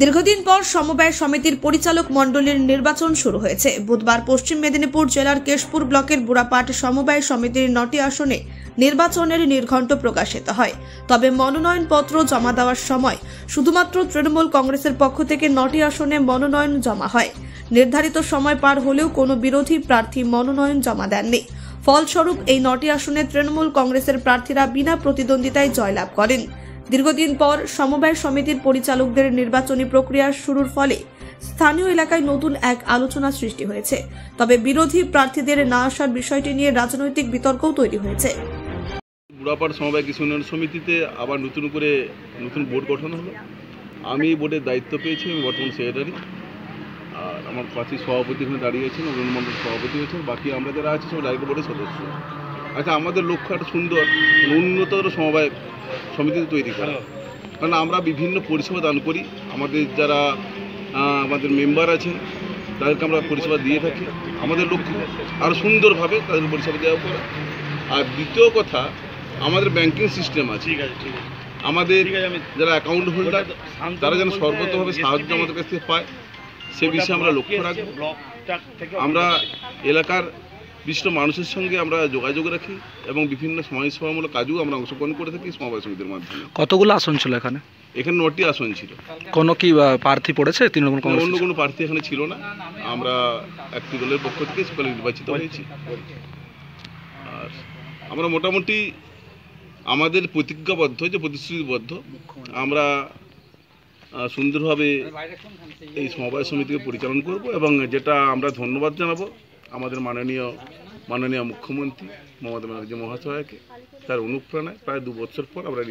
দীর্ঘদিন পর সমবায় সমিতির পরিচালক মণ্ডলীর নির্বাচন শুরু হয়েছে। বুধবার পশ্চিম মেদিনীপুর জেলার কেশপুর ব্লকের বুড়াপাট সমবায় সমিতির 9টি আসনে নির্বাচনের নির্ঘণ্ট প্রকাশিত হয়। তবে মনোনয়নপত্র জমা দেওয়ার সময় শুধুমাত্র তৃণমূল কংগ্রেসের পক্ষ থেকে 9টি আসনে মনোনয়ন জমা হয়। নির্ধারিত সময় পার হলেও কোনো বিরোধী প্রার্থী মনোনয়ন জমা দেননি। ফলস্বরূপ এই 9টি আসনে তৃণমূল কংগ্রেসের প্রার্থীরা বিনা প্রতিদ্বন্দ্বিতায় জয়লাভ করেন। দীর্ঘদিন পর সমবায় সমিতির পরিচালকদের নির্বাচনী প্রক্রিয়া শুরুর ফলে স্থানীয় এলাকায় নতুন এক আলোচনা সৃষ্টি হয়েছে। তবে বিরোধী প্রার্থীদের না আসার বিষয়টি নিয়ে রাজনৈতিক বিতর্কও তৈরি হয়েছে। বুড়াপাট সমবায় কৃষি উন্নয়ন সমিতিতে আবার নতুন বোর্ড গঠন হলো। আমি বোর্ডের দায়িত্ব পেয়েছি। আমি বর্তমান সেক্রেটারি, আর আমার পাশে সভাপতি এখানে দাঁড়িয়েছেন, অরুণমণ্ডল সভাপতি হয়েছেন। বাকি আমরা যারা আছি সব ডাইরেক্ট বোর্ডের সদস্য। আচ্ছা, আমাদের লক্ষ্য একটা সুন্দর উন্নতর সমবায় সমিতি তৈরি করা, কারণ আমরা বিভিন্ন পরিষেবা দান করি। আমাদের মেম্বার আছেন, তাদেরকে আমরা পরিষেবা দিয়ে থাকি। আমাদের লক্ষ্য আরও সুন্দরভাবে তাদের পরিষেবা দেওয়া করা। আর দ্বিতীয় কথা, আমাদের ব্যাংকিং সিস্টেম আছে। আমাদের যারা অ্যাকাউন্ট হোল্ডার তারা যেন সর্বতভাবে সাহায্য আমাদের কাছ থেকে পায়, সে বিষয়ে আমরা লক্ষ্য রাখব। আমরা এলাকার বিশিষ্ট মানুষের সঙ্গে আমরা যোগাযোগ রাখি এবং বিভিন্ন সমাজসেবামূলক কাজেও আমরা অংশগ্রহণ করে থাকি সমবায় সমিতির মাধ্যমে। কতগুলো আসন ছিল এখানে? এখানে 9টি আসন ছিল। কোনো কি প্রার্থী পড়েছে তৃণমূল কংগ্রেস? অন্য কোনো প্রার্থী এখানে ছিল না। আমরা একটি দলের পক্ষ থেকে সকলে নির্বাচিত হয়েছি। আর আমরা মোটামুটি আমাদের প্রতিজ্ঞাবদ্ধ, যে প্রতিশ্রুতিবদ্ধ, আমরা সুন্দরভাবে এই সমবায় সমিতিকে পরিচালনা করব। এবং যেটা আমরা ধন্যবাদ জানাবো আমাদের মাননীয় মুখ্যমন্ত্রী মমতা ব্যানার্জি মহাশয়কে, তার অনুপ্রেরণায় প্রায় 2 বছর পর আমরা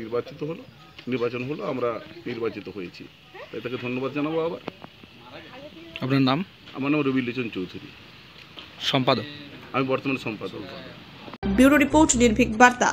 নির্বাচন হলো, আমরা নির্বাচিত হয়েছি, তাই তাকে ধন্যবাদ জানাবো। আবার আপনার নাম? আমার নাম রবিলোচন চৌধুরী, সম্পাদক। আমি বর্তমান সম্পাদক। ব্যুরো রিপোর্ট, নির্ভীক বার্তা।